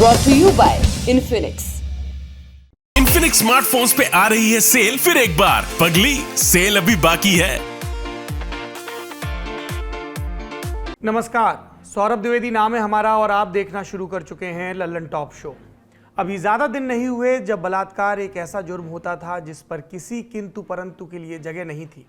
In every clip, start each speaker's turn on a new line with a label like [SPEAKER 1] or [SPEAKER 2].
[SPEAKER 1] brought to you by Infinix.
[SPEAKER 2] Infinix smartphones पे आ रही है सेल फिर एक बार। पगली, सेल अभी बाकी है।
[SPEAKER 3] नमस्कार, सौरभ द्विवेदी नाम है हमारा और आप देखना शुरू कर चुके हैं लल्लन टॉप शो। अभी ज्यादा दिन नहीं हुए जब बलात्कार एक ऐसा जुर्म होता था जिस पर किसी किंतु परंतु के लिए जगह नहीं थी।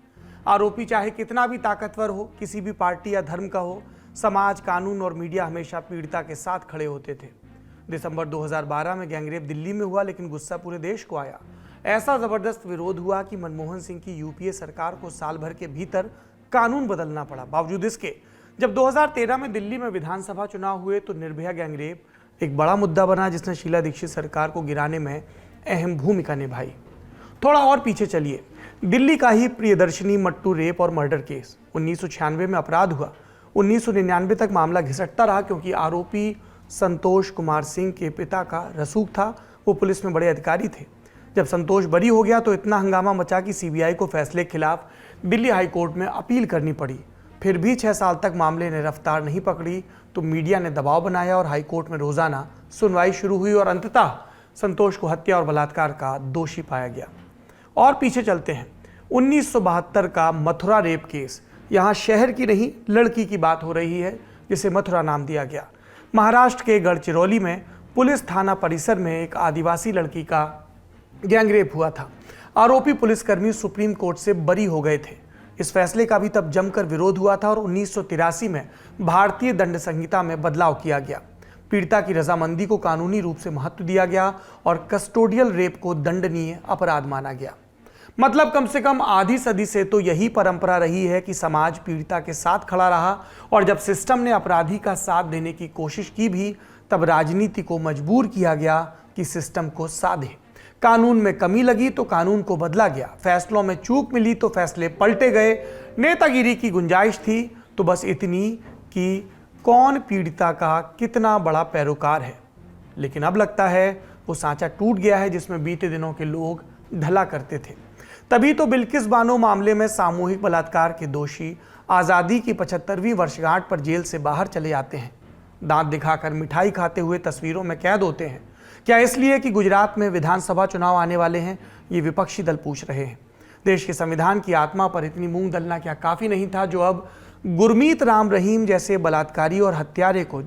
[SPEAKER 3] आरोपी चाहे कितना भी ताकतवर हो, किसी भी पार्टी या धर्म का हो, समाज, कानून और मीडिया हमेशा पीड़िता के साथ खड़े होते थे। दिसंबर 2012 में गैंगरेप दिल्ली में हुआ, लेकिन गुस्सा पूरे देश को आया। ऐसा जबरदस्त विरोध हुआ कि मनमोहन सिंह की यूपीए सरकार को साल भर के भीतर कानून बदलना पड़ा। बावजूद इसके जब 2013 में दिल्ली में विधानसभा चुनाव हुए तो निर्भया गैंगरेप एक बड़ा मुद्दा बना जिसने शीला दीक्षित सरकार को गिराने में अहम भूमिका निभाई। थोड़ा और पीछे चलिए, दिल्ली का ही प्रियदर्शनी मट्टू रेप और मर्डर केस 1996 में अपराध हुआ। 1999 तक मामला घिसटता रहा क्योंकि आरोपी संतोष कुमार सिंह के पिता का रसूख था, वो पुलिस में बड़े अधिकारी थे। जब संतोष बरी हो गया तो इतना हंगामा मचा कि सीबीआई को फैसले के खिलाफ दिल्ली हाई कोर्ट में अपील करनी पड़ी। फिर भी 6 साल तक मामले ने रफ्तार नहीं पकड़ी तो मीडिया ने दबाव बनाया और हाई कोर्ट में रोजाना सुनवाई शुरू हुई और अंततः संतोष को हत्या और बलात्कार का दोषी पाया गया। और पीछे चलते हैं, 1972 का मथुरा रेप केस। यहाँ शहर की नहीं, लड़की की बात हो रही है जिसे मथुरा नाम दिया गया। महाराष्ट्र के गढ़चिरौली में पुलिस थाना परिसर में एक आदिवासी लड़की का गैंगरेप हुआ था। आरोपी पुलिसकर्मी सुप्रीम कोर्ट से बरी हो गए थे। इस फैसले का भी तब जमकर विरोध हुआ था और 1983 में भारतीय दंड संहिता में बदलाव किया गया। पीड़िता की रजामंदी को कानूनी रूप से महत्व दिया गया और कस्टोडियल रेप को दंडनीय अपराध माना गया। मतलब कम से कम आधी सदी से तो यही परंपरा रही है कि समाज पीड़िता के साथ खड़ा रहा और जब सिस्टम ने अपराधी का साथ देने की कोशिश की भी तब राजनीति को मजबूर किया गया कि सिस्टम को साधे। कानून में कमी लगी तो कानून को बदला गया, फैसलों में चूक मिली तो फैसले पलटे गए। नेतागिरी की गुंजाइश थी तो बस इतनी कि कौन पीड़िता का कितना बड़ा पैरोकार है। लेकिन अब लगता है वो सांचा टूट गया है जिसमें बीते दिनों के लोग ढला करते थे। तभी तो बिल्किस बानो मामले में सामूहिक बलात्कार के दोषी आज़ादी की 75वीं वर्षगांठ पर जेल से बाहर चले आते हैं। दांत दिखाकर मिठाई खाते हुए तस्वीरों में कैद होते हैं। क्या इसलिए कि गुजरात में विधानसभा चुनाव आने वाले हैं? ये विपक्षी दल पूछ रहे हैं। देश के संविधान की आत्मा पर इतनी मूंग दलना क्या काफ़ी नहीं था जो अब गुरमीत राम रहीम जैसे बलात्कारी और हत्यारे को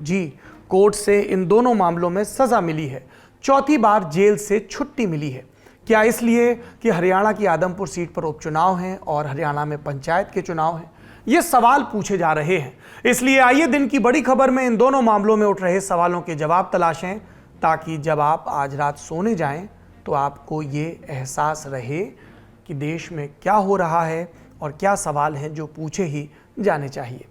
[SPEAKER 3] कोर्ट से इन दोनों मामलों में सजा मिली है, 4थी बार जेल से छुट्टी मिली है? क्या इसलिए कि हरियाणा की आदमपुर सीट पर उपचुनाव हैं और हरियाणा में पंचायत के चुनाव हैं? ये सवाल पूछे जा रहे हैं। इसलिए आइए दिन की बड़ी खबर में इन दोनों मामलों में उठ रहे सवालों के जवाब तलाशें, ताकि जब आप आज रात सोने जाएं तो आपको ये एहसास रहे कि देश में क्या हो रहा है और क्या सवाल हैं जो पूछे ही जाने चाहिए।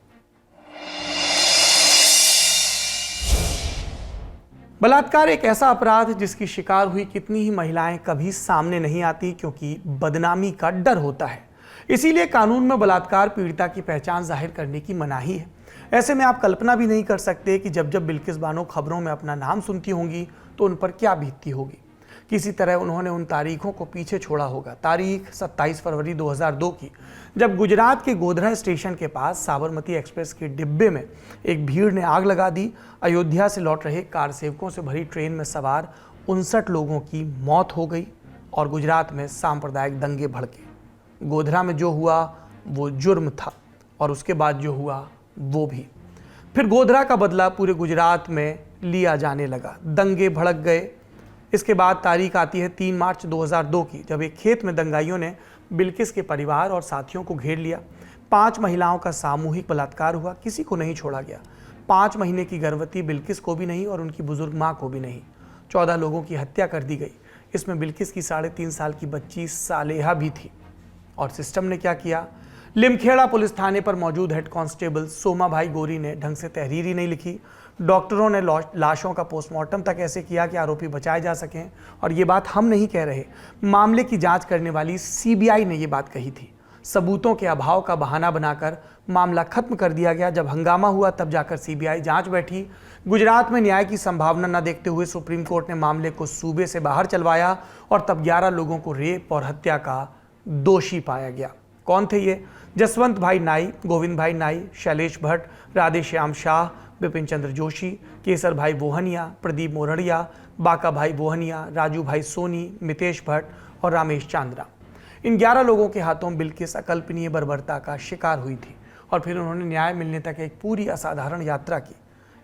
[SPEAKER 3] बलात्कार एक ऐसा अपराध जिसकी शिकार हुई कितनी ही महिलाएं कभी सामने नहीं आती क्योंकि बदनामी का डर होता है। इसीलिए कानून में बलात्कार पीड़िता की पहचान जाहिर करने की मनाही है। ऐसे में आप कल्पना भी नहीं कर सकते कि जब जब बिल्किस बानो खबरों में अपना नाम सुनती होंगी तो उन पर क्या बीतती होगी। किसी तरह उन्होंने उन तारीखों को पीछे छोड़ा होगा। तारीख 27 फरवरी 2002 की, जब गुजरात के गोधरा स्टेशन के पास साबरमती एक्सप्रेस के डिब्बे में एक भीड़ ने आग लगा दी। अयोध्या से लौट रहे कार सेवकों से भरी ट्रेन में सवार 59 लोगों की मौत हो गई और गुजरात में सांप्रदायिक दंगे भड़के। गोधरा में जो हुआ वो जुर्म था और उसके बाद जो हुआ वो भी। फिर गोधरा का बदला पूरे गुजरात में लिया जाने लगा, दंगे भड़क गए। इसके बाद तारीख आती है 3 मार्च 2002 की, जब एक खेत में दंगाइयों ने बिल्किस के परिवार और साथियों को घेर लिया। 5 महिलाओं का सामूहिक बलात्कार हुआ, किसी को नहीं छोड़ा गया। 5 महीने की गर्भवती बिल्किस को भी नहीं और उनकी बुजुर्ग माँ को भी नहीं। 14 लोगों की हत्या कर दी गई। इसमें बिल्किस की 3.5 साल की बच्ची सालेहा भी थी। और सिस्टम ने क्या किया? लिमखेड़ा पुलिस थाने पर मौजूद हेड कांस्टेबल सोमा भाई गोरी ने ढंग से तहरीर ही नहीं लिखी। डॉक्टरों ने लाशों का पोस्टमार्टम तक ऐसे किया कि आरोपी बचाए जा सकें। और ये बात हम नहीं कह रहे, मामले की जांच करने वाली सीबीआई ने ये बात कही थी। सबूतों के अभाव का बहाना बनाकर मामला खत्म कर दिया गया। जब हंगामा हुआ तब जाकर सीबीआई जांच बैठी। गुजरात में न्याय की संभावना न देखते हुए सुप्रीम कोर्ट ने मामले को सूबे से बाहर चलवाया और तब 11 लोगों को रेप और हत्या का दोषी पाया गया। कौन थे ये? जसवंत भाई नाई, गोविंद भाई नाई, शैलेश भट्ट, राधेश्याम शाह, बिपिन चंद्र जोशी, केसर भाई बोहनिया, प्रदीप मोरडिया, बाका भाई बोहनिया, राजू भाई सोनी, मितेश भट्ट और रामेश चांद्रा। इन 11 लोगों के हाथों बिल्किस अकल्पनीय बर्बरता का शिकार हुई थी और फिर उन्होंने न्याय मिलने तक एक पूरी असाधारण यात्रा की।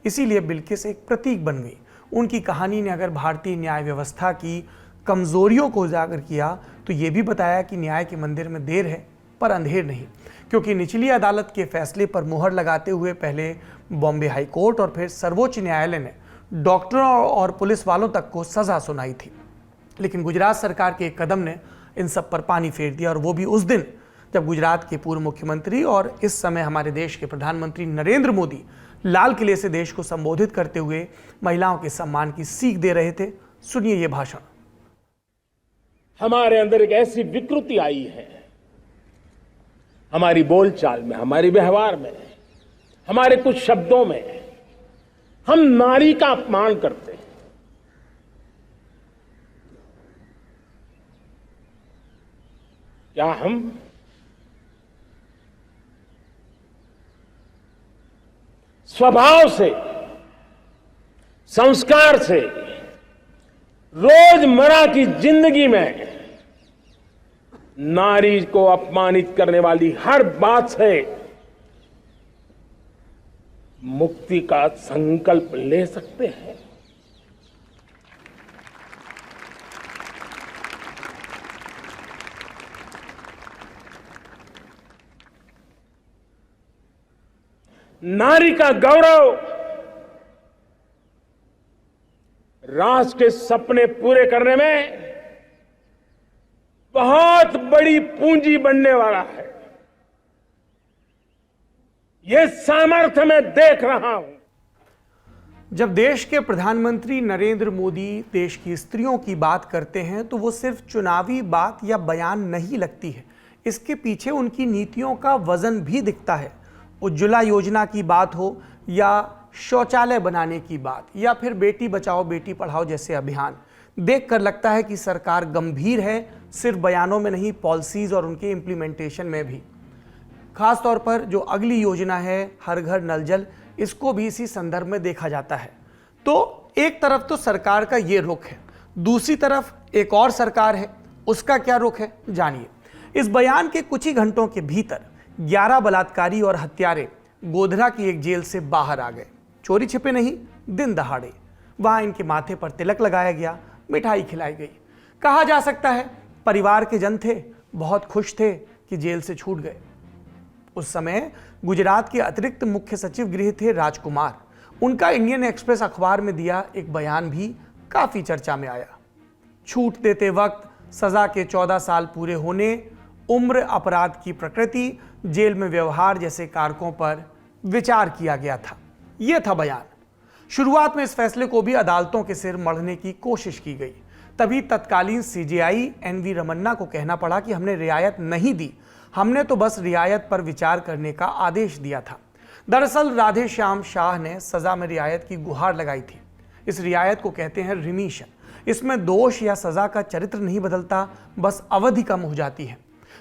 [SPEAKER 3] इसीलिए बिल्किस एक प्रतीक बन गई। उनकी कहानी ने अगर भारतीय न्याय व्यवस्था की कमजोरियों को उजागर किया तो ये भी बताया कि न्याय के मंदिर में देर है पर अंधेर नहीं, क्योंकि निचली अदालत के फैसले पर मुहर लगाते हुए पहले बॉम्बे हाई कोर्ट और फिर सर्वोच्च न्यायालय ने डॉक्टरों और पुलिस वालों तक को सजा सुनाई थी। लेकिन गुजरात सरकार के एक कदम ने इन सब पर पानी फेर दिया, और वो भी उस दिन जब गुजरात के पूर्व मुख्यमंत्री और इस समय हमारे देश के प्रधानमंत्री नरेंद्र मोदी लाल किले से देश को संबोधित करते हुए महिलाओं के सम्मान की सीख दे रहे थे। सुनिए ये भाषण।
[SPEAKER 4] हमारे अंदर एक ऐसी विकृति आई है, हमारी बोलचाल में, हमारे व्यवहार में, हमारे कुछ शब्दों में हम नारी का अपमान करते हैं। क्या हम स्वभाव से, संस्कार से, रोजमर्रा की जिंदगी में नारी को अपमानित करने वाली हर बात से मुक्ति का संकल्प ले सकते हैं? नारी का गौरव राष्ट्र के सपने पूरे करने में बहुत बड़ी पूंजी बनने वाला है। यह सामर्थ्य मैं देख रहा हूं।
[SPEAKER 3] जब देश के प्रधानमंत्री नरेंद्र मोदी देश की स्त्रियों की बात करते हैं तो वो सिर्फ चुनावी बात या बयान नहीं लगती है, इसके पीछे उनकी नीतियों का वजन भी दिखता है। उज्ज्वला योजना की बात हो या शौचालय बनाने की बात या फिर बेटी बचाओ बेटी पढ़ाओ जैसे अभियान, देखकर लगता है कि सरकार गंभीर है, सिर्फ बयानों में नहीं, पॉलिसीज और उनके इम्प्लीमेंटेशन में भी। खास तौर पर जो अगली योजना है हर घर नल जल, इसको भी इसी संदर्भ में देखा जाता है। तो एक तरफ तो सरकार का ये रुख है, दूसरी तरफ एक और सरकार है, उसका क्या रुख है जानिए। इस बयान के कुछ ही घंटों के भीतर 11 बलात्कारी और हत्यारे गोधरा की एक जेल से बाहर आ गए। चोरी छिपे नहीं, दिन दहाड़े। वहां इनके माथे पर तिलक लगाया गया, मिठाई खिलाई गई। कहा जा सकता है परिवार के जन थे, बहुत खुश थे कि जेल से छूट गए। उस समय गुजरात के अतिरिक्त मुख्य सचिव गृह थे राजकुमार। उनका इंडियन एक्सप्रेस अखबार में दिया एक बयान भी काफी चर्चा में आया। छूट देते वक्त सजा के 14 साल पूरे होने, उम्र, अपराध की प्रकृति, जेल में व्यवहार जैसे कारकों पर विचार किया गया था। यह था बयान। शुरुआत में इस फैसले को भी अदालतों के सिर मढ़ने की कोशिश की गई। तभी तत्कालीन सीजेआई एनवी रमन्ना को कहना पड़ा कि हमने रियायत नहीं दी, हमने तो बस रियायत पर विचार करने का आदेश दिया था। दरअसल राधे श्याम शाह ने सजा में रियायत की गुहार लगाई थी। इस रियायत को कहते हैं रिमीशन। इसमें दोष या सजा का चरित्र नहीं बदलता, बस अवधि कम हो जाती है।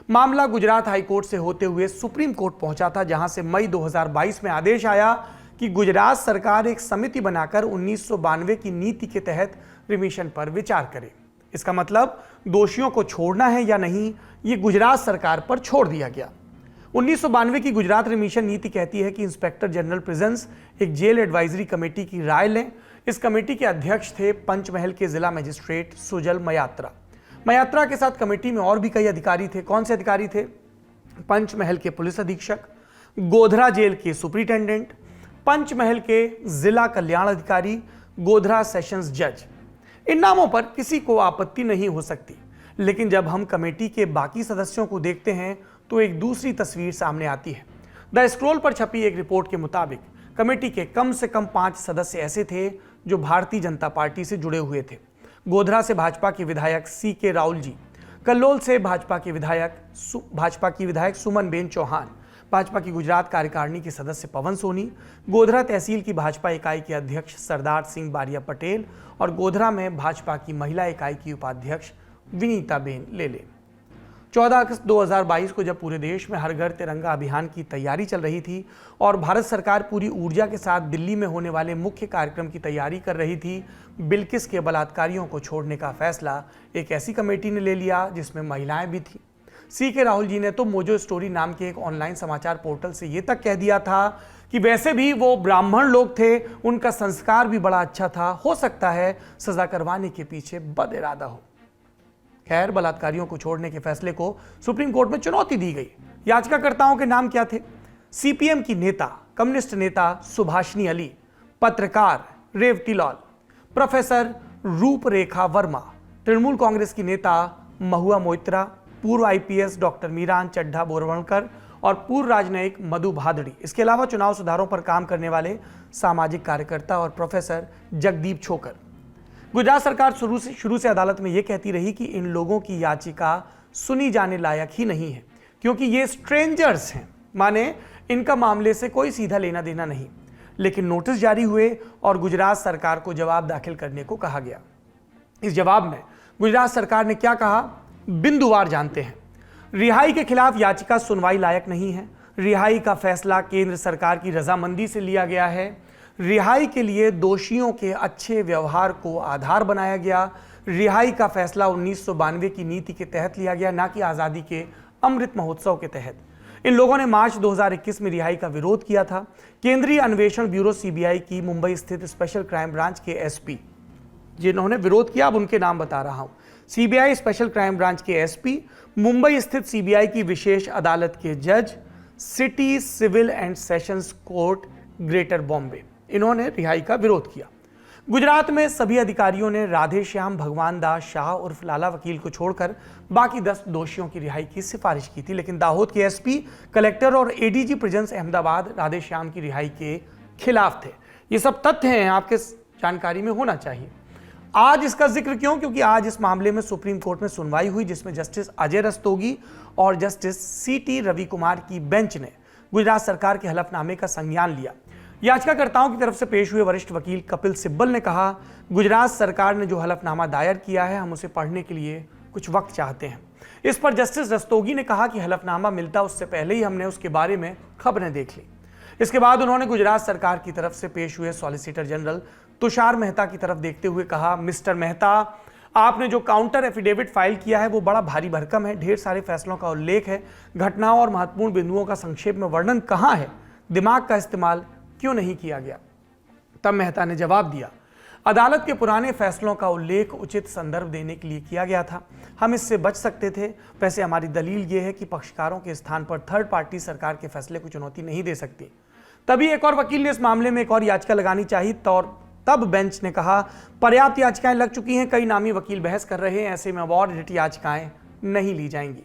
[SPEAKER 3] मामला गुजरात हाईकोर्ट से होते हुए सुप्रीम कोर्ट पहुंचा था, जहां से मई 2022 में आदेश आया कि गुजरात सरकार एक समिति बनाकर 1992 की नीति के तहत रिमिशन पर विचार करे। इसका मतलब दोषियों को छोड़ना है या नहीं, ये गुजरात सरकार पर छोड़ दिया गया। 1992 की गुजरात रिमिशन नीति कहती है कि इंस्पेक्टर जनरल प्रिजन्स एक जेल एडवाइजरी कमेटी की राय लें। इस कमेटी के अध्यक्ष थे पंचमहल के जिला मजिस्ट्रेट सुजल मयात्रा। मयात्रा के साथ कमेटी में और भी कई अधिकारी थे। कौन से अधिकारी थे? पंचमहल के पुलिस अधीक्षक, गोधरा जेल के सुपरिटेंडेंट, पंचमहल के जिला कल्याण अधिकारी, गोधरा सेशंस जज। इन नामों पर किसी को आपत्ति नहीं हो सकती, लेकिन जब हम कमेटी के बाकी सदस्यों को देखते हैं तो एक दूसरी तस्वीर सामने आती है। द स्क्रोल पर छपी एक रिपोर्ट के मुताबिक कमेटी के कम से कम 5 सदस्य ऐसे थे जो भारतीय जनता पार्टी से जुड़े हुए थे। गोधरा से भाजपा के विधायक CK राहुल जी, कल्लोल से भाजपा की विधायक सुमनबेन चौहान, भाजपा की गुजरात कार्यकारिणी के सदस्य पवन सोनी, गोधरा तहसील की भाजपा इकाई के अध्यक्ष सरदार सिंह बारिया पटेल और गोधरा में भाजपा की महिला इकाई की उपाध्यक्ष विनीता बेन लेले। 14 अगस्त 2022 को जब पूरे देश में हर घर तिरंगा अभियान की तैयारी चल रही थी और भारत सरकार पूरी ऊर्जा के साथ दिल्ली में होने वाले मुख्य कार्यक्रम की तैयारी कर रही थी, बिल्किस के बलात्कारियों को छोड़ने का फैसला एक ऐसी कमेटी ने ले लिया जिसमें महिलाएं भी थीं। सीके राहुल जी ने तो मोजो स्टोरी नाम के एक ऑनलाइन समाचार पोर्टल से ये तक कह दिया था कि वैसे भी वो ब्राह्मण लोग थे, उनका संस्कार भी बड़ा अच्छा था, हो सकता है सजा करवाने के पीछे बद इरादा हो। खैर, बलात्कारियों को छोड़ने के फैसले को सुप्रीम कोर्ट में चुनौती दी गई। याचिकाकर्ताओं के नाम क्या थे? सीपीएम की नेता, कम्युनिस्ट नेता सुभाषिनी अली, पत्रकार रेवती लाल, प्रोफेसर रूपरेखा वर्मा, तृणमूल कांग्रेस की नेता महुआ मोइत्रा, पूर्व आईपीएस डॉक्टर मीरान चड्ढा बोरवणकर और पूर्व राजनयिक मधु भादड़ी। इसके अलावा चुनाव सुधारों पर काम करने वाले सामाजिक कार्यकर्ता और प्रोफेसर जगदीप छोकर। गुजरात सरकार शुरू से अदालत में यह कहती रही कि इन लोगों की याचिका सुनी जाने लायक ही नहीं है, क्योंकि ये स्ट्रेंजर्स हैं, माने इनका मामले से कोई सीधा लेना देना नहीं। लेकिन नोटिस जारी हुए और गुजरात सरकार को जवाब दाखिल करने को कहा गया। इस जवाब में गुजरात सरकार ने क्या कहा, बिंदुवार जानते हैं। रिहाई के खिलाफ याचिका सुनवाई लायक नहीं है। रिहाई का फैसला केंद्र सरकार की रजामंदी से लिया गया है। रिहाई के लिए दोषियों के अच्छे व्यवहार को आधार बनाया गया। रिहाई का फैसला 1992 की नीति के तहत लिया गया, ना कि आज़ादी के अमृत महोत्सव के तहत। इन लोगों ने मार्च 2021 में रिहाई का विरोध किया था। केंद्रीय अन्वेषण ब्यूरो सीबीआई की मुंबई स्थित स्पेशल क्राइम ब्रांच के एसपी जिन्होंने विरोध किया, अब उनके नाम बता रहा हूं। सीबीआई स्पेशल क्राइम ब्रांच के एसपी, मुंबई स्थित सीबीआई की विशेष अदालत के जज, city civil and sessions court greater Bombay, इन्होंने रिहाई का विरोध किया। गुजरात में सभी अधिकारियों ने राधे श्याम भगवान दास शाह उर्फ लाला वकील को छोड़कर बाकी 10 दोषियों की रिहाई की सिफारिश की थी, लेकिन दाहोद के एसपी, कलेक्टर और एडीजी प्रिजन्स अहमदाबाद राधे श्याम की रिहाई के खिलाफ थे। ये सब तथ्य हैं, आपके जानकारी में होना चाहिए। आज इसका जिक्र क्यों? क्योंकि आज इस मामले में सुप्रीम कोर्ट में सुनवाई हुई, जिसमें जस्टिस अजय रस्तोगी और जस्टिस सीटी रवि कुमार की बेंच ने गुजरात सरकार के हलफनामे का संज्ञान लिया। याचिकाकर्ताओं की तरफ से पेश हुए वरिष्ठ वकील कपिल सिब्बल ने कहा, गुजरात सरकार ने जो हलफनामा दायर किया है, हम उसे पढ़ने के लिए कुछ वक्त चाहते हैं। इस पर जस्टिस रस्तोगी ने कहा कि हलफनामा मिलता उससे पहले ही हमने उसके बारे में खबरें देख ली। इसके बाद उन्होंने गुजरात सरकार की तरफ से पेश हुए सॉलिसिटर जनरल तुषार मेहता की तरफ देखते हुए कहा, मिस्टर मेहता, आपने जो काउंटर एफिडेविट फाइल किया है वो बड़ा भारी भरकम है। ढेर सारे फैसलों का उल्लेख है, घटनाओं और महत्वपूर्ण बिंदुओं का संक्षेप में वर्णन कहाँ है? दिमाग का इस्तेमाल क्यों नहीं किया गया? तब मेहता ने जवाब दिया, अदालत के पुराने फैसलों का उल्लेख उचित संदर्भ देने के लिए किया गया था, हम इससे बच सकते थे। वैसे हमारी दलील यह है कि पक्षकारों के स्थान पर थर्ड पार्टी सरकार के फैसले को चुनौती नहीं दे सकती। तभी एक और वकील ने इस मामले में एक और याचिका लगानी चाहिए, तब बेंच ने कहा, पर्याप्त याचिकाएं लग चुकी हैं, कई नामी वकील बहस कर रहे हैं, ऐसे में अब और रिट याचिकाएं नहीं ली जाएंगी।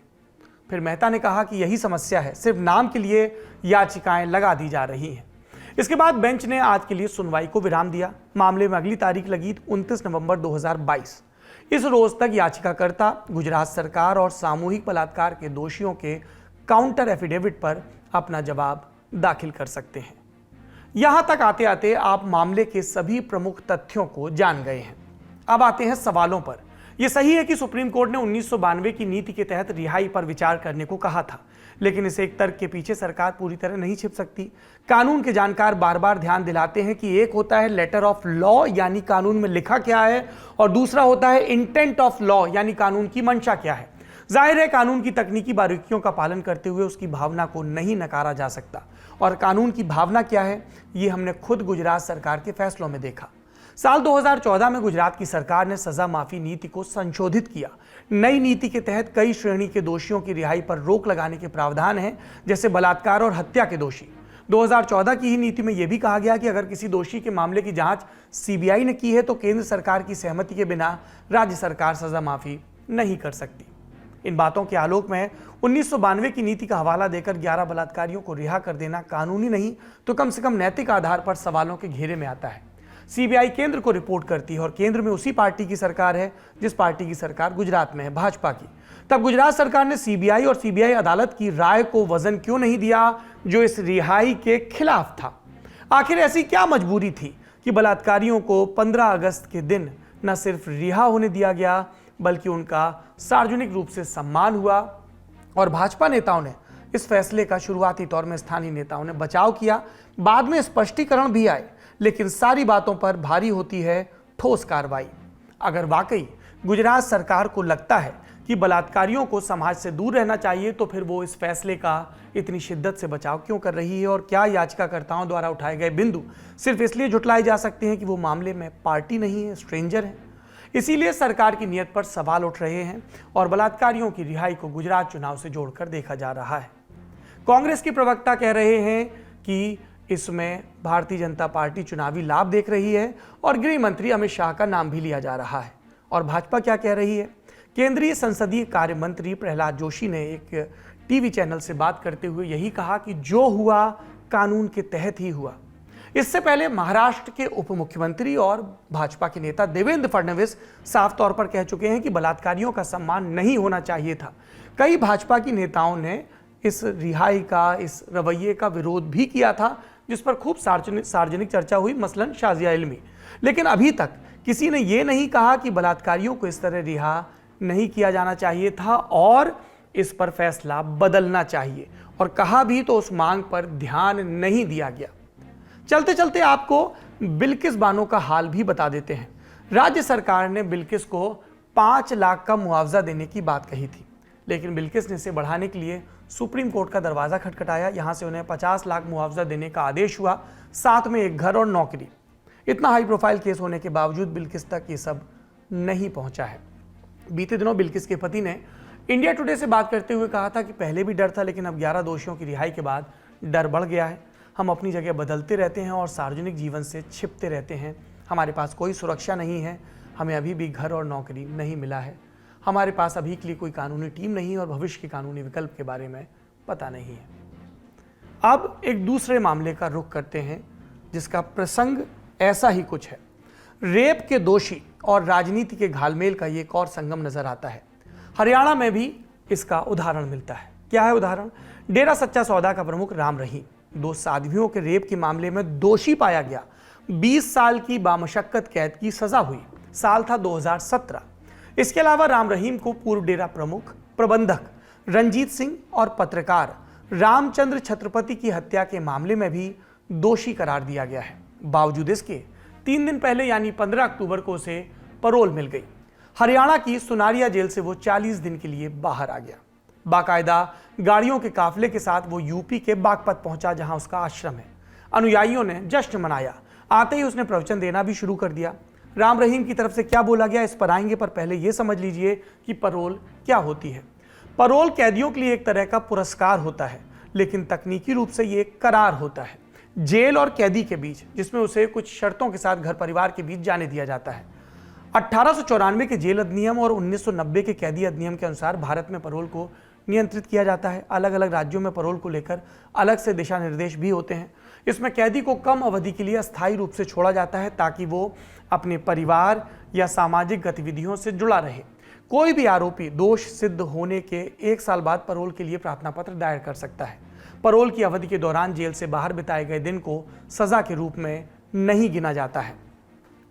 [SPEAKER 3] फिर मेहता ने कहा कि यही समस्या है, सिर्फ नाम के लिए याचिकाएं लगा दी जा रही हैं। इसके बाद बेंच ने आज के लिए सुनवाई को विराम दिया। मामले में अगली तारीख लगी 29 नवंबर 2022। इस रोज तक याचिकाकर्ता गुजरात सरकार और सामूहिक बलात्कार के दोषियों के काउंटर एफिडेविट पर अपना जवाब दाखिल कर सकते हैं। यहां तक आते आते आप मामले के सभी प्रमुख तथ्यों को जान गए हैं। अब आते हैं सवालों पर। यह सही है कि सुप्रीम कोर्ट ने 1992 की नीति के तहत रिहाई पर विचार करने को कहा था, लेकिन इस एक तर्क के पीछे सरकार पूरी तरह नहीं छिप सकती। कानून के जानकार बार बार ध्यान दिलाते हैं कि एक होता है लेटर ऑफ लॉ, यानी कानून में लिखा क्या है, और दूसरा होता है इंटेंट ऑफ लॉ, यानी कानून की मंशा क्या है। जाहिर है, कानून की तकनीकी बारीकियों का पालन करते हुए उसकी भावना को नहीं नकारा जा सकता, और कानून की भावना क्या है, ये हमने खुद गुजरात सरकार के फैसलों में देखा। साल 2014 में गुजरात की सरकार ने सजा माफी नीति को संशोधित किया। नई नीति के तहत कई श्रेणी के दोषियों की रिहाई पर रोक लगाने के प्रावधान हैं, जैसे बलात्कार और हत्या के दोषी। 2014 की ही नीति में यह भी कहा गया कि अगर किसी दोषी के मामले की जांच सीबीआई ने की है तो केंद्र सरकार की सहमति के बिना राज्य सरकार सजा माफी नहीं कर सकती। इन बातों के आलोक में 1992 की नीति का हवाला देकर 11 बलात्कारियों को रिहा कर देना कानूनी नहीं तो कम से कम नैतिक आधार पर सवालों के घेरे में आता है। सीबीआई केंद्र को रिपोर्ट करती है और केंद्र में उसी पार्टी की सरकार है जिस पार्टी की सरकार गुजरात में है, भाजपा की। तब गुजरात सरकार ने सीबीआई और सीबीआई अदालत की राय को वजन क्यों नहीं दिया जो इस रिहाई के खिलाफ था? आखिर ऐसी क्या मजबूरी थी कि बलात्कारियों को 15 अगस्त के दिन न सिर्फ रिहा होने दिया गया बल्कि उनका सार्वजनिक रूप से सम्मान हुआ, और भाजपा नेताओं ने इस फैसले का शुरुआती तौर में स्थानीय नेताओं ने बचाव किया, बाद में स्पष्टीकरण भी आए, लेकिन सारी बातों पर भारी होती है ठोस कार्रवाई। अगर वाकई गुजरात सरकार को लगता है कि बलात्कारियों को समाज से दूर रहना चाहिए, तो फिर वो इस फैसले का इतनी शिद्दत से बचाव क्यों कर रही है? और क्या याचिकाकर्ताओं द्वारा उठाए गए बिंदु सिर्फ इसलिए झुटलाए जा सकते हैं कि वो मामले में पार्टी नहीं है, स्ट्रेंजर है? इसीलिए सरकार की नीयत पर सवाल उठ रहे हैं और बलात्कारियों की रिहाई को गुजरात चुनाव से जोड़कर देखा जा रहा है। कांग्रेस के प्रवक्ता कह रहे हैं कि इसमें भारतीय जनता पार्टी चुनावी लाभ देख रही है और गृह मंत्री अमित शाह का नाम भी लिया जा रहा है। और भाजपा क्या कह रही है? केंद्रीय संसदीय कार्य मंत्री प्रहलाद जोशी ने एक टीवी चैनल से बात करते हुए यही कहा कि जो हुआ कानून के तहत ही हुआ। इससे पहले महाराष्ट्र के उप मुख्यमंत्री और भाजपा के नेता देवेंद्र फडणवीस साफ तौर पर कह चुके हैं कि बलात्कारियों का सम्मान नहीं होना चाहिए था। कई भाजपा की नेताओं ने इस रिहाई का, इस रवैये का विरोध भी किया था, जिस पर खूब सार्वजनिक चर्चा हुई, मसलन शाजिया इल्मी। लेकिन अभी तक किसी ने यह नहीं कहा कि बलात्कारियों को इस तरह रिहा नहीं किया जाना चाहिए था और इस पर फैसला बदलना चाहिए, और कहा भी तो उस मांग पर ध्यान नहीं दिया गया। चलते चलते आपको बिल्किस बानो का हाल भी बता देते हैं। राज्य सरकार ने बिल्किस को 5 लाख का मुआवजा देने की बात कही थी, लेकिन बिल्किस ने इसे बढ़ाने के लिए सुप्रीम कोर्ट का दरवाजा खटखटाया। यहां से उन्हें 50 लाख मुआवजा देने का आदेश हुआ, साथ में एक घर और नौकरी। इतना हाई प्रोफाइल केस होने के बावजूद बिल्किस तक ये सब नहीं पहुंचा है। बीते दिनों बिल्किस के पति ने इंडिया टुडे से बात करते हुए कहा था कि पहले भी डर था, लेकिन अब 11 दोषियों की रिहाई के बाद डर बढ़ गया है। हम अपनी जगह बदलते रहते हैं और सार्वजनिक जीवन से छिपते रहते हैं। हमारे पास कोई सुरक्षा नहीं है, हमें अभी भी घर और नौकरी नहीं मिला है, हमारे पास अभी के लिए कोई कानूनी टीम नहीं और भविष्य के कानूनी विकल्प के बारे में पता नहीं है। अब एक दूसरे मामले का रुख करते हैं, जिसका प्रसंग ऐसा ही कुछ है। रेप के दोषी और राजनीति के घालमेल का ये एक और संगम नजर आता है। हरियाणा में भी इसका उदाहरण मिलता है। क्या है उदाहरण? डेरा सच्चा सौदा का प्रमुख राम रहीम 2 साध्वियों के रेप के मामले में दोषी पाया गया। 20 साल की बामशक्कत कैद की सजा हुई। साल था 2017। इसके अलावा राम रहीम को पूर्व डेरा प्रमुख, प्रबंधक रंजीत सिंह और पत्रकार रामचंद्र छत्रपति की हत्या के मामले में भी दोषी करार दिया गया है। बावजूद इसके 3 दिन पहले यानी 15 अक्टूबर को उसे पैरोल मिल गई। हरियाणा की सुनारिया जेल से वो 40 दिन के लिए बाहर आ गया। बाकायदा गाड़ियों के काफिले के साथ वो यूपी के बागपत पहुंचा, जहां उसका आश्रम है। अनुयायियों ने जश्न मनाया। आते ही उसने प्रवचन देना भी शुरू कर दिया। राम रहीम की तरफ से क्या बोला गया इस पर आएंगे, पर पहले यह समझ लीजिए कि पैरोल क्या होती है। पैरोल कैदियों के लिए एक तरह का पुरस्कार होता है, लेकिन तकनीकी रूप से ये एक करार होता है जेल और कैदी के बीच, जिसमें उसे कुछ शर्तों के साथ घर परिवार के बीच जाने दिया जाता है। 1894 के जेल अधिनियम और 1990 के कैदी अधिनियम के अनुसार भारत में पैरोल को नियंत्रित किया जाता है। अलग अलग राज्यों में पैरोल को लेकर अलग से दिशा निर्देश भी होते हैं। इसमें कैदी को कम अवधि के लिए अस्थायी रूप से छोड़ा जाता है, ताकि वो अपने परिवार या सामाजिक गतिविधियों से जुड़ा रहे। कोई भी आरोपी दोष सिद्ध होने के 1 साल बाद पैरोल के लिए प्रार्थना पत्र दायर कर सकता है। पैरोल की अवधि के दौरान जेल से बाहर बिताए गए दिन को सजा के रूप में नहीं गिना जाता है।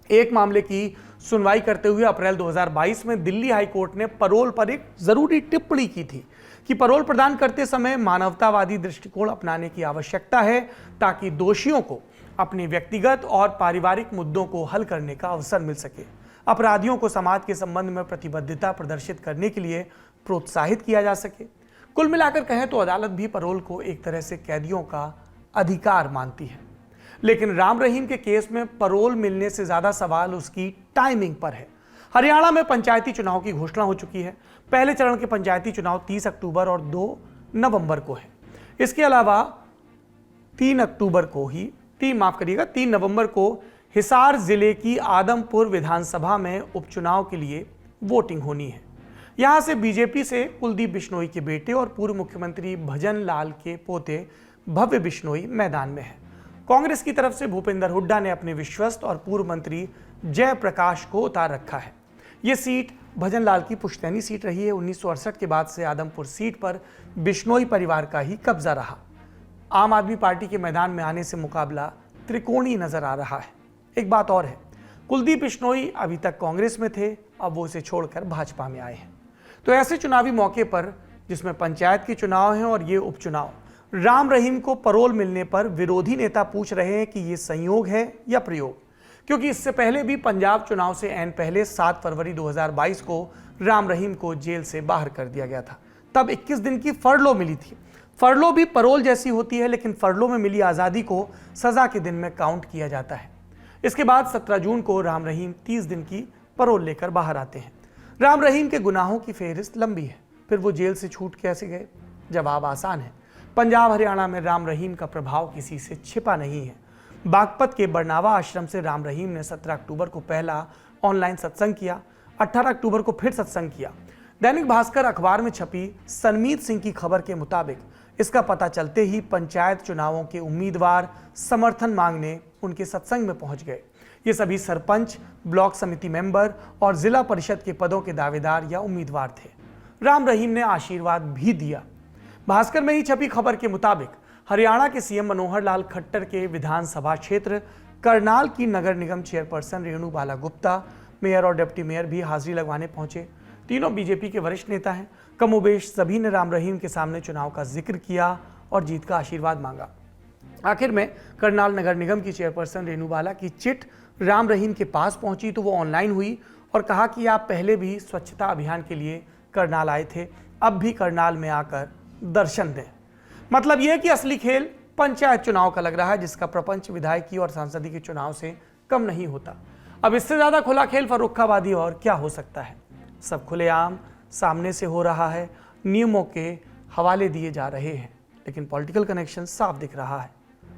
[SPEAKER 3] एक मामले की सुनवाई करते हुए अप्रैल 2022 में दिल्ली हाई कोर्ट ने पैरोल पर एक जरूरी टिप्पणी की थी कि पैरोल प्रदान करते समय मानवतावादी दृष्टिकोण अपनाने की आवश्यकता है, ताकि दोषियों को अपने व्यक्तिगत और पारिवारिक मुद्दों को हल करने का अवसर मिल सके। अपराधियों को समाज के संबंध में प्रतिबद्धता प्रदर्शित करने के लिए प्रोत्साहित किया जा सके। कुल मिलाकर कहें तो अदालत भी पैरोल को एक तरह से कैदियों का अधिकार मानती है। लेकिन राम रहीम के केस में पैरोल मिलने से ज्यादा सवाल उसकी टाइमिंग पर है। हरियाणा में पंचायती चुनाव की घोषणा हो चुकी है। पहले चरण के पंचायती चुनाव 30 अक्टूबर और 2 नवंबर को है। इसके अलावा 3 नवंबर को हिसार जिले की आदमपुर विधानसभा में उपचुनाव के लिए वोटिंग होनी है। यहां से बीजेपी से कुलदीप बिश्नोई के बेटे और पूर्व मुख्यमंत्री भजन लाल के पोते भव्य बिश्नोई मैदान में है। कांग्रेस की तरफ से भूपेंद्र हुड्डा ने अपने विश्वस्त और पूर्व मंत्री जयप्रकाश को उतार रखा है। यह सीट भजन लाल की पुश्तैनी सीट रही है। 1968 के बाद से आदमपुर सीट पर बिश्नोई परिवार का ही कब्जा रहा। आम आदमी पार्टी के मैदान में आने से मुकाबला त्रिकोणीय नजर आ रहा है। एक बात और है, कुलदीप बिश्नोई अभी तक कांग्रेस में थे, अब वो इसे छोड़कर भाजपा में आए हैं। तो ऐसे चुनावी मौके पर जिसमें पंचायत के चुनाव हैं और ये उपचुनाव। राम रहीम को पैरोल मिलने पर विरोधी नेता पूछ रहे हैं कि ये संयोग है या प्रयोग, क्योंकि इससे पहले भी पंजाब चुनाव से ऐन पहले 7 फरवरी 2022 को राम रहीम को जेल से बाहर कर दिया गया था। तब 21 दिन की फरलो मिली थी। फरलो भी पैरोल जैसी होती है, लेकिन फरलो में मिली आज़ादी को सजा के दिन में काउंट किया जाता है। इसके बाद 17 जून को राम रहीम 30 दिन की पैरोल लेकर बाहर आते हैं। राम रहीम के गुनाहों की फेहरिस्त लंबी है, फिर वो जेल से छूट कैसे गए? जवाब आसान है। पंजाब हरियाणा में राम रहीम का प्रभाव किसी से छिपा नहीं है। बागपत के बरनावा आश्रम से राम रहीम ने 17 अक्टूबर को पहला ऑनलाइन सत्संग किया, 18 अक्टूबर को फिर सत्संग किया। दैनिक भास्कर अखबार में छपी सनमीत सिंह की खबर के मुताबिक इसका पता चलते ही पंचायत चुनावों के उम्मीदवार समर्थन मांगने उनके सत्संग में पहुंच गए। ये सभी सरपंच, ब्लॉक समिति मेंबर और जिला परिषद के पदों के दावेदार या उम्मीदवार थे। राम रहीम ने आशीर्वाद भी दिया। भास्कर में ही छपी खबर के मुताबिक हरियाणा के सीएम मनोहर लाल खट्टर के विधानसभा क्षेत्र करनाल की नगर निगम चेयरपर्सन रेणु बाला गुप्ता, मेयर और डिप्टी मेयर भी हाजिरी लगवाने पहुंचे। तीनों बीजेपी के वरिष्ठ नेता हैं। कमोबेश सभी ने राम रहीम के सामने चुनाव का जिक्र किया और जीत का आशीर्वाद मांगा। आखिर में करनाल नगर निगम की चेयरपर्सन रेणु बाला की चिट राम रहीम के पास पहुंची तो वो ऑनलाइन हुई और कहा कि आप पहले भी स्वच्छता अभियान के लिए करनाल आए थे, अब भी करनाल में आकर दर्शन दें। मतलब यह कि असली खेल पंचायत चुनाव का लग रहा है, जिसका प्रपंच विधायकी और सांसदीय के चुनाव से कम नहीं होता। अब इससे ज्यादा खुला खेल फर्रुखाबादी और क्या हो सकता है? सब खुलेआम सामने से हो रहा है, नियमों के हवाले दिए जा रहे हैं, लेकिन पॉलिटिकल कनेक्शन साफ दिख रहा है।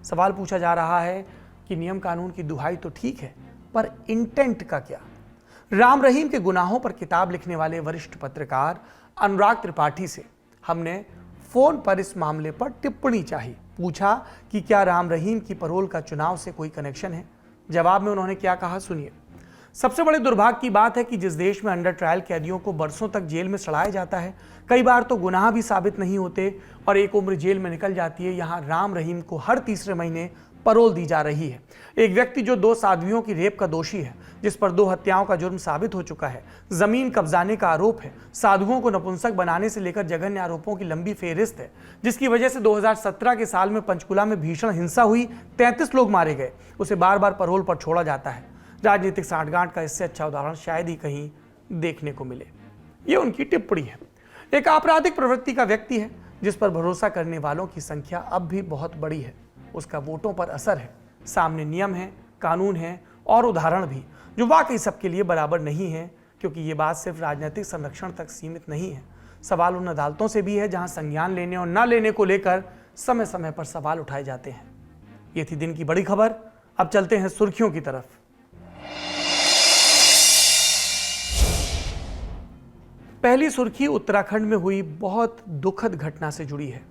[SPEAKER 3] सवाल पूछा जा रहा है कि नियम कानून की दुहाई तो ठीक है, पर इंटेंट का क्या? राम रहीम के गुनाहों पर किताब लिखने वाले वरिष्ठ पत्रकार अनुराग त्रिपाठी से हमने फोन पर इस मामले पर टिप्पणी चाही। पूछा कि क्या राम रहीम की पैरोल का चुनाव से कोई कनेक्शन है? जवाब में उन्होंने क्या कहा, सुनिए। सबसे बड़े दुर्भाग्य की बात है कि जिस देश में अंडर ट्रायल कैदियों को बरसों तक जेल में सड़ाया जाता है, कई बार तो गुनाह भी साबित नहीं होते और एक उम्र जेल में निकल जाती है, यहाँ राम रहीम को हर तीसरे महीने पैरोल दी जा रही है। एक व्यक्ति जो 2 साध्वियों की रेप का दोषी है, जिस पर 2 हत्याओं का जुर्म साबित हो चुका है, जमीन कब्जाने का आरोप है, साधुओं को नपुंसक बनाने से लेकर जघन्य आरोपों की लंबी फेहरिस्त है, जिसकी वजह से 2017 के साल में पंचकुला में भीषण हिंसा हुई, 33 लोग मारे गए, उसे बार बार पैरोल पर छोड़ा जाता है। राजनीतिक सांठगांठ का इससे अच्छा उदाहरण शायद ही कहीं देखने को मिले। ये उनकी टिप्पणी है। एक आपराधिक प्रवृत्ति का व्यक्ति है जिस पर भरोसा करने वालों की संख्या अब भी बहुत बड़ी है। उसका वोटों पर असर है। सामने नियम है, कानून है और उदाहरण भी, जो वाकई सबके लिए बराबर नहीं है, क्योंकि ये बात सिर्फ राजनीतिक संरक्षण तक सीमित नहीं है। सवाल उन अदालतों से भी है जहां संज्ञान लेने और न लेने को लेकर समय समय पर सवाल उठाए जाते हैं। ये थी दिन की बड़ी खबर। अब चलते हैं सुर्खियों की तरफ। पहली सुर्खी उत्तराखंड में हुई बहुत दुखद घटना से जुड़ी है।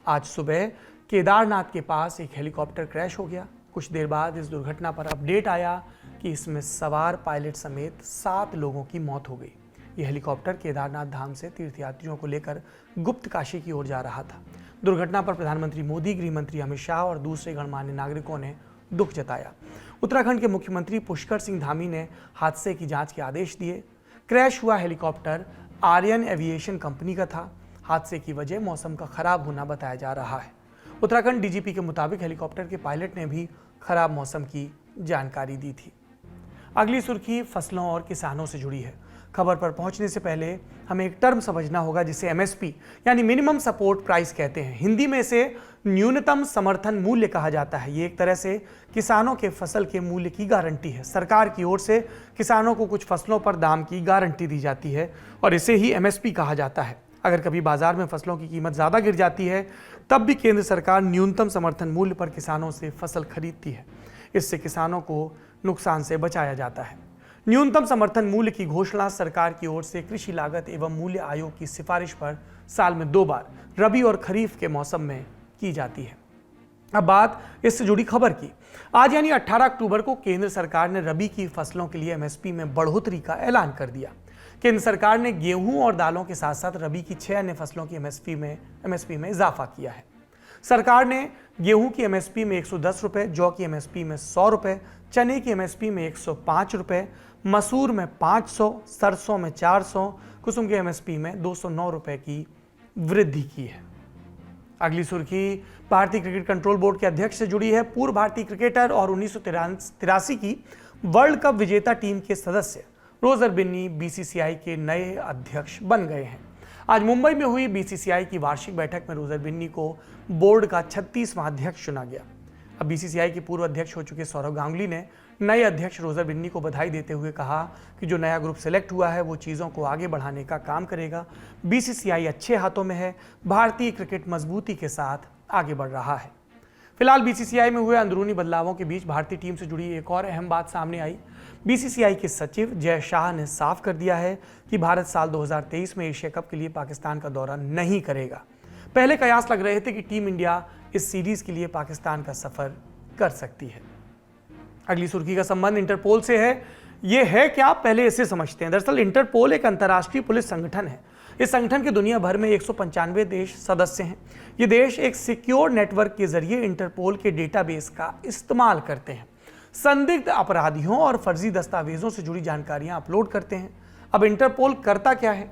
[SPEAKER 3] आज सुबह केदारनाथ के पास एक हेलीकॉप्टर क्रैश हो गया। कुछ देर बाद इस दुर्घटना पर अपडेट आया कि इसमें सवार पायलट समेत 7 लोगों की मौत हो गई। यह हेलीकॉप्टर केदारनाथ धाम से तीर्थयात्रियों को लेकर गुप्त काशी की ओर जा रहा था। दुर्घटना पर प्रधानमंत्री मोदी, गृह मंत्री अमित शाह और दूसरे गणमान्य नागरिकों ने दुख जताया। उत्तराखंड के मुख्यमंत्री पुष्कर सिंह धामी ने हादसे की जांच के आदेश दिए। क्रैश हुआ हेलीकॉप्टर आर्यन एविएशन कंपनी का था। हादसे की वजह मौसम का खराब होना बताया जा रहा है। उत्तराखंड डीजीपी के मुताबिक हेलीकॉप्टर के पायलट ने भी खराब मौसम की जानकारी दी थी। अगली सुर्खी फसलों और किसानों से जुड़ी है। खबर पर पहुंचने से पहले हमें एक टर्म समझना होगा जिसे एमएसपी यानी मिनिमम सपोर्ट प्राइस कहते हैं। हिंदी में इसे न्यूनतम समर्थन मूल्य कहा जाता है। ये एक तरह से किसानों के फसल के मूल्य की गारंटी है। सरकार की ओर से किसानों को कुछ फसलों पर दाम की गारंटी दी जाती है और इसे ही एमएसपी कहा जाता है। अगर कभी बाजार में फसलों की कीमत ज़्यादा गिर जाती है तब भी केंद्र सरकार न्यूनतम समर्थन मूल्य पर किसानों से फसल खरीदती है। इससे किसानों को नुकसान से बचाया जाता है। न्यूनतम समर्थन मूल्य की घोषणा सरकार की ओर से कृषि लागत एवं मूल्य आयोग की सिफारिश पर साल में 2 बार रबी और खरीफ के मौसम में की जाती है। अब बात इससे जुड़ी खबर की। आज यानी 18 अक्टूबर को केंद्र सरकार ने रबी की फसलों के लिए एमएसपी में बढ़ोतरी का ऐलान कर दिया। केंद्र सरकार ने गेहूं और दालों के साथ साथ रबी की 6 अन्य फसलों की एमएसपी में इजाफा किया है। सरकार ने गेहूं की एमएसपी में 110 रुपए, जौ की एमएसपी में 100 रुपए, चने की एमएसपी में 105 रुपए, मसूर में 500, सरसों में 400, कुसुम की एमएसपी में 209 रुपए की वृद्धि की है। अगली सुर्खी भारतीय क्रिकेट कंट्रोल बोर्ड के अध्यक्ष से जुड़ी है। पूर्व भारतीय क्रिकेटर और 1983 की वर्ल्ड कप विजेता टीम के सदस्य रोजर बिन्नी बीसीसीआई के नए अध्यक्ष बन गए हैं। आज मुंबई में हुई बीसीसीआई की वार्षिक बैठक में रोजर बिन्नी को बोर्ड का 36वां अध्यक्ष चुना गया। अब बीसीसीआई के पूर्व अध्यक्ष हो चुके सौरव गांगुली ने नए अध्यक्ष रोजर बिन्नी को बधाई देते हुए कहा कि जो नया ग्रुप सेलेक्ट हुआ है वो चीज़ों को आगे बढ़ाने का काम करेगा। बीसीसीआई अच्छे हाथों में है, भारतीय क्रिकेट मजबूती के साथ आगे बढ़ रहा है। फिलहाल बीसीसीआई में हुए अंदरूनी बदलावों के बीच भारतीय टीम से जुड़ी एक और अहम बात सामने आई। बीसीसीआई के सचिव जय शाह ने साफ कर दिया है कि भारत साल 2023 में एशिया कप के लिए पाकिस्तान का दौरा नहीं करेगा। पहले कयास लग रहे थे कि टीम इंडिया इस सीरीज के लिए पाकिस्तान का सफर कर सकती है। अगली सुर्खी का संबंध इंटरपोल से है। यह है क्या, पहले इसे समझते हैं। दरअसल इंटरपोल एक अंतर्राष्ट्रीय पुलिस संगठन है। इस संगठन के दुनिया भर में 195 देश सदस्य हैं। ये देश एक सिक्योर नेटवर्क के जरिए इंटरपोल के डेटाबेस का इस्तेमाल करते हैं, संदिग्ध अपराधियों और फर्जी दस्तावेजों से जुड़ी जानकारियां अपलोड करते हैं। अब इंटरपोल करता क्या है?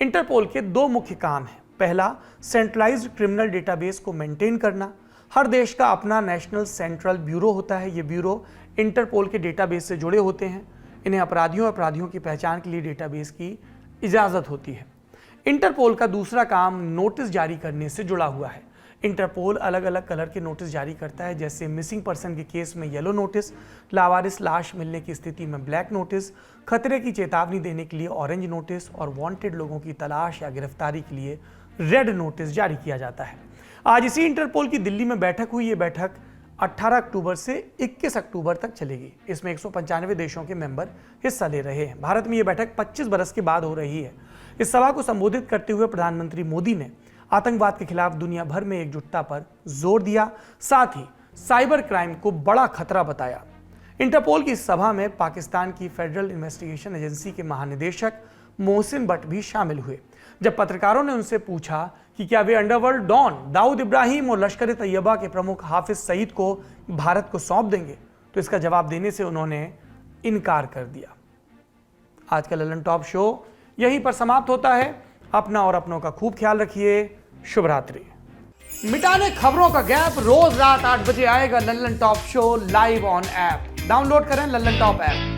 [SPEAKER 3] इंटरपोल के दो मुख्य काम हैं। पहला, सेंट्रलाइज्ड क्रिमिनल डेटाबेस को मेंटेन करना। हर देश का अपना नेशनल सेंट्रल ब्यूरो होता है। ये ब्यूरो इंटरपोल के डेटाबेस से जुड़े होते हैं। इन्हें अपराधियों की पहचान के लिए डेटाबेस की इजाज़त होती है। इंटरपोल का दूसरा काम नोटिस जारी करने से जुड़ा हुआ है। इंटरपोल अलग अलग कलर के नोटिस जारी करता है, जैसे मिसिंग पर्सन के केस में येलो नोटिस, लावारिस लाश मिलने की स्थिति में ब्लैक नोटिस, खतरे की चेतावनी देने के लिए ऑरेंज नोटिस और वांटेड लोगों की तलाश या गिरफ्तारी के लिए रेड नोटिस जारी किया जाता है। आज इसी इंटरपोल की दिल्ली में बैठक हुई। ये बैठक 18 अक्टूबर से 21 अक्टूबर तक चलेगी। इसमें 195 देशों के मेंबर हिस्सा ले रहे हैं। भारत में ये बैठक 25 बरस के बाद हो रही है। इस सभा को संबोधित करते हुए प्रधानमंत्री मोदी ने आतंकवाद के खिलाफ दुनिया भर में एकजुटता पर जोर दिया, साथ ही साइबर क्राइम को बड़ा खतरा बताया। इंटरपोल की इस सभा में पाकिस्तान की फेडरल इन्वेस्टिगेशन एजेंसी के महानिदेशक मोहसिन बट भी शामिल हुए। जब पत्रकारों ने उनसे पूछा कि क्या वे अंडरवर्ल्ड डॉन दाऊद इब्राहिम और लश्कर तैयबा के प्रमुख हाफिज सईद को भारत को सौंप देंगे, तो इसका जवाब देने से उन्होंने इनकार कर दिया। आज का लल्लन टॉप शो यहीं पर समाप्त होता है। अपना और अपनों का खूब ख्याल रखिए। शुभ रात्रि। मिटाने खबरों का गैप रोज रात 8 बजे आएगा Lallan top show live on app. Download करें लल्लन टॉप ऐप।